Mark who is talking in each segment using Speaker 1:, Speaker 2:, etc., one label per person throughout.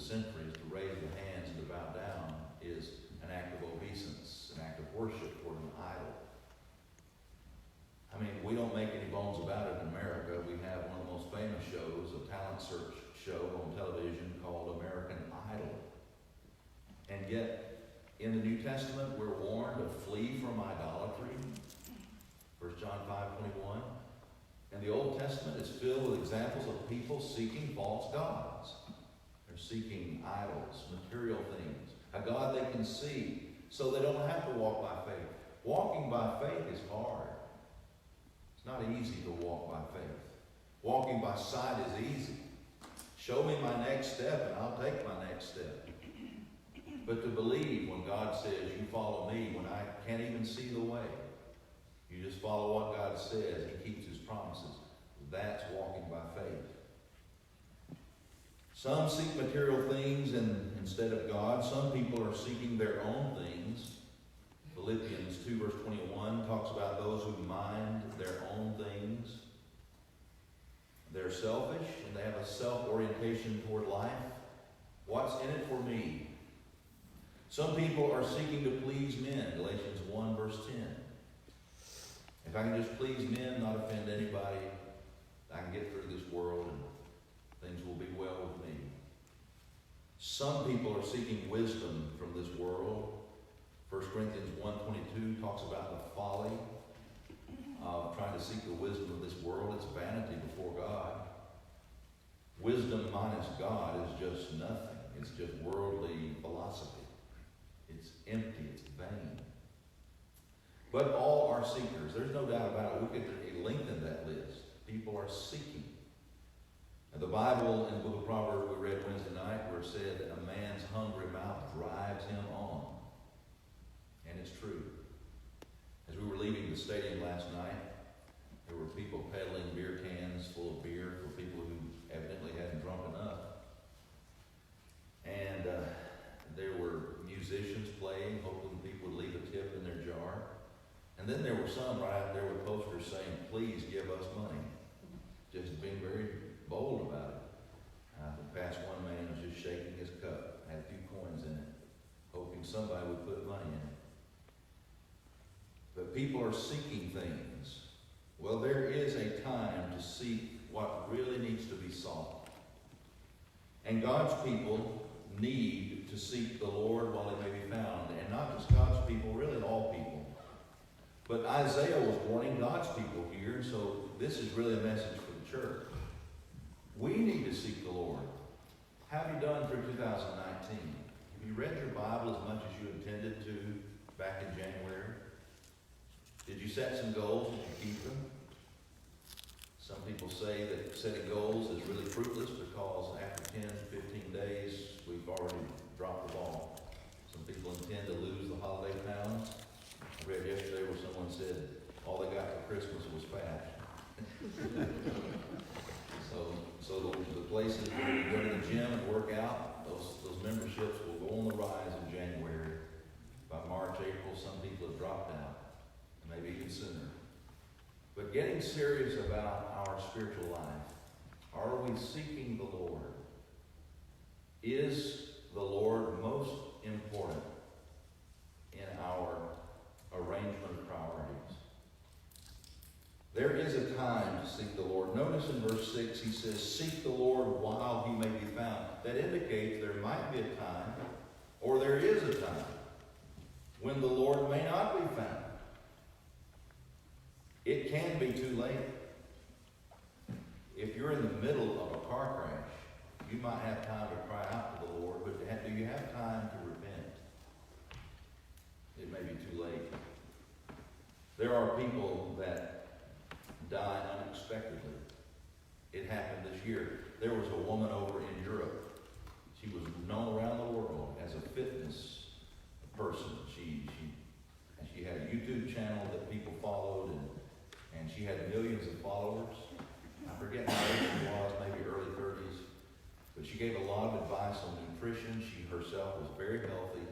Speaker 1: the centuries, to raise the hands and to bow down is an act of obeisance, an act of worship toward an idol. I mean, we don't make any bones about it in America. We have one of the most famous shows, a talent search show on television called American Idol. And yet, in the New Testament, we're warned to flee from idolatry. 1 John 5:21. And the Old Testament is filled with examples of people seeking false gods. They're seeking idols, material things, a God they can see, so they don't have to walk by faith. Walking by faith is hard. It's not easy to walk by faith. Walking by sight is easy. Show me my next step and I'll take my next step. But to believe when God says, you follow me, when I can't even see the way, you just follow what God says, He keeps His promises. That's walking by faith. Some seek material things instead of God. Some people are seeking their own things. Philippians 2 verse 21 talks about those who mind their own things. They're selfish and they have a self-orientation toward life. What's in it for me? Some people are seeking to please men. Galatians 1 verse 10. If I can just please men, not offend anybody, I can get through this world and things will be well with me. Some people are seeking wisdom from this world. 1 Corinthians 1:22 talks about the folly of trying to seek the wisdom of this world. It's vanity before God. Wisdom minus God is just nothing. It's just worldly philosophy. It's empty. It's vain. But all are seekers. There's no doubt about it. We could lengthen that list. People are seeking. And the Bible in the book of Proverbs we read Wednesday night where it said that a man's hungry mouth drives him on. And it's true. As we were leaving the stadium last night, there were people peddling beer cans full of beer for people who evidently hadn't drunk enough. And there were musicians playing, hoping people would leave a tip in their jar. And then there were some right out there with posters saying, please give us money. Just being very bold about it. Past one man was just shaking his cup, had a few coins in it, hoping somebody would put money in it. But people are seeking things. Well, there is a time to seek what really needs to be sought. And God's people need to seek the Lord while He may be found. And not just God's people, really all people. But Isaiah was warning God's people here, so this is really a message for the church. We need to seek the Lord. How have you done through 2019? Have you read your Bible as much as you intended to back in January? Did you set some goals? Did you keep them? Some people say that setting goals is really fruitless because after 10, 15 days, we've already dropped the ball. Some people intend to lose the holiday pounds. I read yesterday where someone said all they got for Christmas was fat. So the places where you go to the gym and work out, those memberships will go on the rise in January. By March, April, some people have dropped out. Maybe even sooner. But getting serious about our spiritual life, are we seeking the Lord? Is the Lord most important in our arrangement of priorities? There is a time to seek the Lord. Notice in verse 6, he says, seek the Lord while He may be found. That indicates there might be a time, or there is a time, when the Lord may not be found. It can be too late. If you're in the middle of a car crash, you might have time to cry out to the Lord, but do you have time to repent? It may be too late. There are people that die unexpectedly. It happened this year. There was a woman over in Europe. She was known around the world as a fitness person. She had a YouTube channel that people followed, and she had millions of followers. I forget how old she was, maybe early 30s. But she gave a lot of advice on nutrition. She herself was very healthy,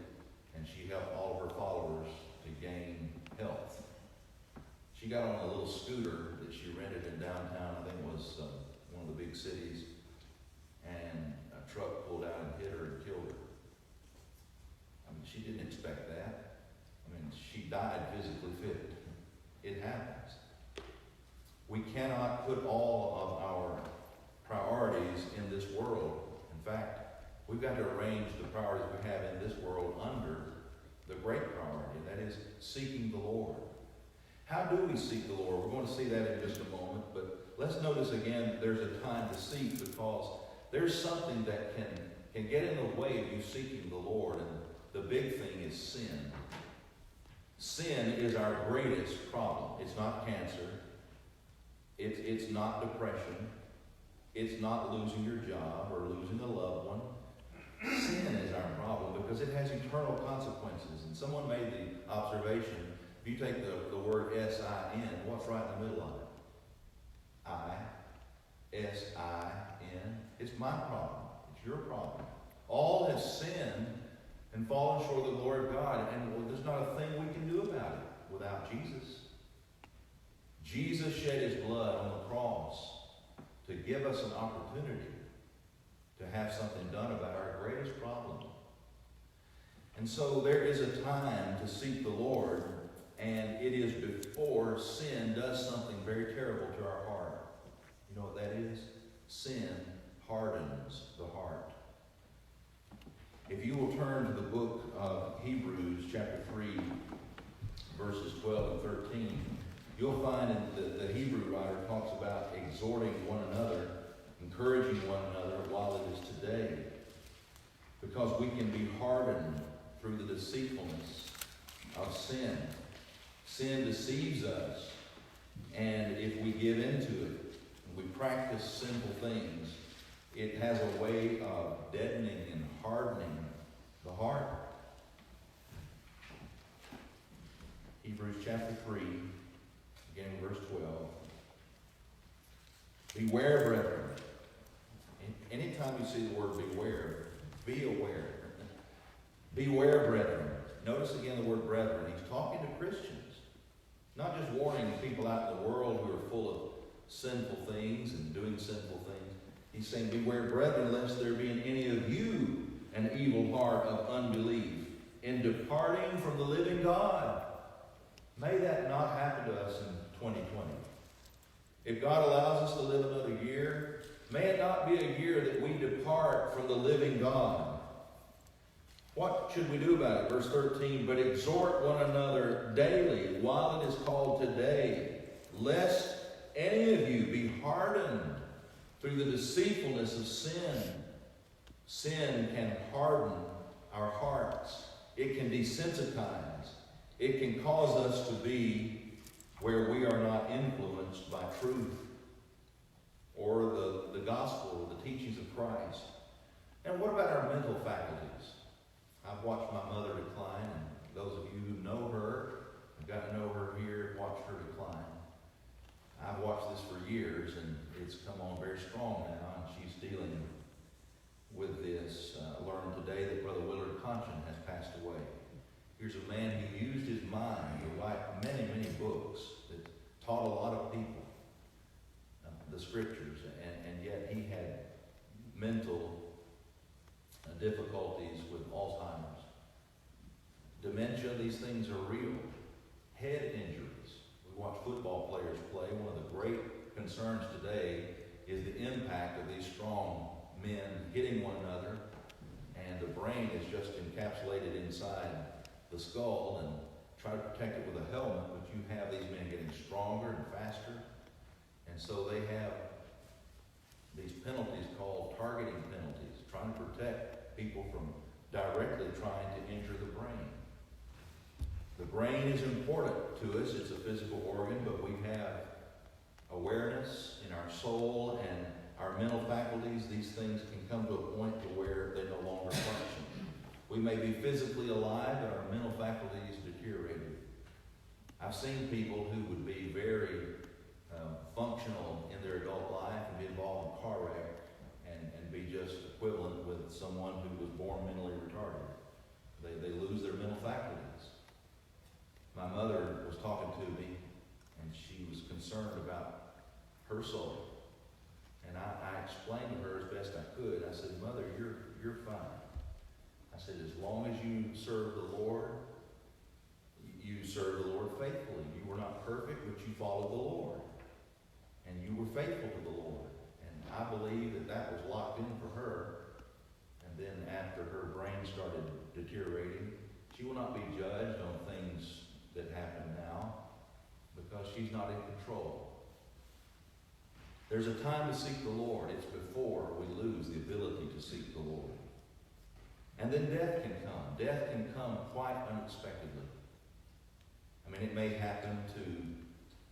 Speaker 1: and she helped all of her followers to gain health. She got on a little scooter that she rented in downtown, I think it was one of the big cities, and a truck pulled out and hit her She didn't expect that. I mean, she died physically fit. It happens. We cannot put all of our priorities in this world. In fact, we've got to arrange the priorities we have in this world under the great priority, and that is seeking the Lord. How do we seek the Lord? We're going to see that in just a moment, but let's notice again there's a time to seek, because there's something that can get in the way of you seeking the Lord, and the big thing is sin. Sin is our greatest problem. It's not cancer. It's not depression. It's not losing your job or losing a loved one. Sin is our problem because it has eternal consequences. And someone made the observation, if you take the word S-I-N, what's right in the middle of it? I-S-I-N. It's my problem. It's your problem. All have sinned and fallen short of the glory of God. And there's not a thing we can do about it without Jesus. Jesus shed his blood on the cross to give us an opportunity to have something done about our greatest problem. And so there is a time to seek the Lord, and it is before sin does something very terrible to our heart. You know what that is? Sin hardens the heart. If you will turn to the book of Hebrews, chapter 3, verses 12 and 13, you'll find that the Hebrew writer talks about exhorting one another, encouraging one another while it is today. Because we can be hardened through the deceitfulness of sin. Sin deceives us. And if we give into it, and we practice sinful things, it has a way of deadening and hardening the heart. Hebrews chapter 3, again verse 12. Beware, brethren. Anytime you see the word beware, be aware. Beware, brethren. Notice again the word brethren. He's talking to Christians. Not just warning people out in the world who are full of sinful things and doing sinful things. He's saying, beware, brethren, lest there be in any of you an evil heart of unbelief in departing from the living God. May that not happen to us in 2020. If God allows us to live another year, may it not be a year that we depart from the living God. What should we do about it? Verse 13, but exhort one another daily while it is called today, lest any of you be hardened through the deceitfulness of sin. Sin can harden our hearts. It can desensitize. It can cause us to be where we are not influenced by truth or the gospel, or the teachings of Christ. And what about our mental faculties? I've watched my mother decline, and those of you who know her, have got to know her here, watched her decline. I've watched this for years, and it's come on very strong now, and she's dealing with this. Learned today that Brother Willard Conscience has passed away. Here's a man who used his mind to write many, many books that taught a lot of people the scriptures, and yet he had mental difficulties with Alzheimer's. Dementia, these things are real. Head injuries. We watch football players play. One of the great concerns today is the impact of these strong men hitting one another, and the brain is just encapsulated inside the skull, and try to protect it with a helmet, but you have these men getting stronger and faster, and so they have these penalties called targeting penalties, trying to protect people from directly trying to injure the brain. The brain is important to us. It's a physical organ, but we have awareness in our soul and our mental faculties. These things can come to a point to where they no longer function. We may be physically alive, but our mental faculties deteriorated. I've seen people who would be very functional in their adult life and be involved in a car wreck and be just equivalent with someone who was born mentally retarded. They lose their mental faculties. My mother was talking to me, and she was concerned about her soul. And I explained to her as best I could. I said, Mother, you're fine. I I said, as long as you serve the Lord, you serve the Lord faithfully. You were not perfect, but you followed the Lord. And you were faithful to the Lord. And I believe that that was locked in for her. And then after her brain started deteriorating, she will not be judged on things that happen now because she's not in control. There's a time to seek the Lord. It's before we lose the ability to seek the Lord. And then death can come. Death can come quite unexpectedly. I mean, it may happen to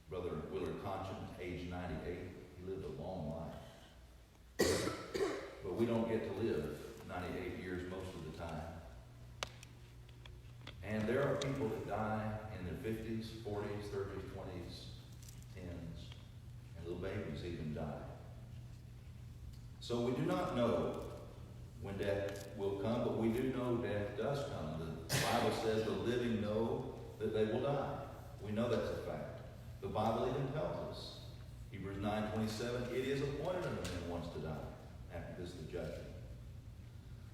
Speaker 1: Brother Willard Conscience, age 98. He lived a long life. But we don't get to live 98 years most of the time. And there are people that die in their 50s, 40s, 30s, 20s, 10s, and little babies even die. So we do not know when death will come, but we do know death does come. The Bible says the living know that they will die. We know that's a fact. The Bible even tells us. Hebrews 9:27, it is appointed unto man once to die. After this, the judgment.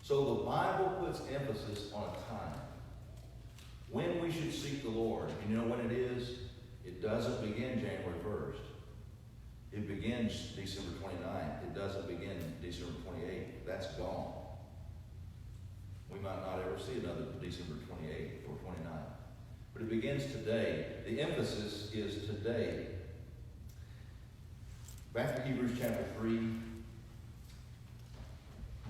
Speaker 1: So the Bible puts emphasis on a time when we should seek the Lord. And you know when it is? It doesn't begin January 1st. It begins December 29th. It doesn't begin December 28th. That's gone. We might not ever see another December 28th or 29th. But it begins today. The emphasis is today. Back to Hebrews chapter 3.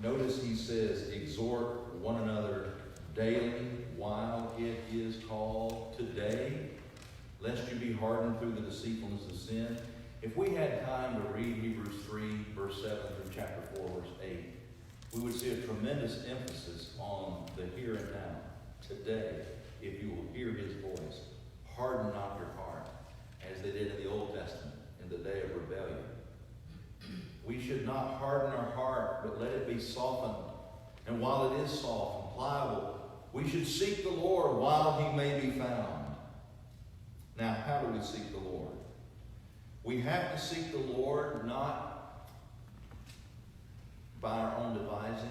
Speaker 1: Notice he says, exhort one another daily while it is called today, lest you be hardened through the deceitfulness of sin. If we had time to read Hebrews 3, verse 7 through chapter 4, verse 8, we would see a tremendous emphasis on the here and now. Today, if you will hear his voice, harden not your heart, as they did in the Old Testament in the day of rebellion. We should not harden our heart, but let it be softened. And while it is soft and pliable, we should seek the Lord while he may be found. Now, how do we seek the Lord? We have to seek the Lord not by our own devising,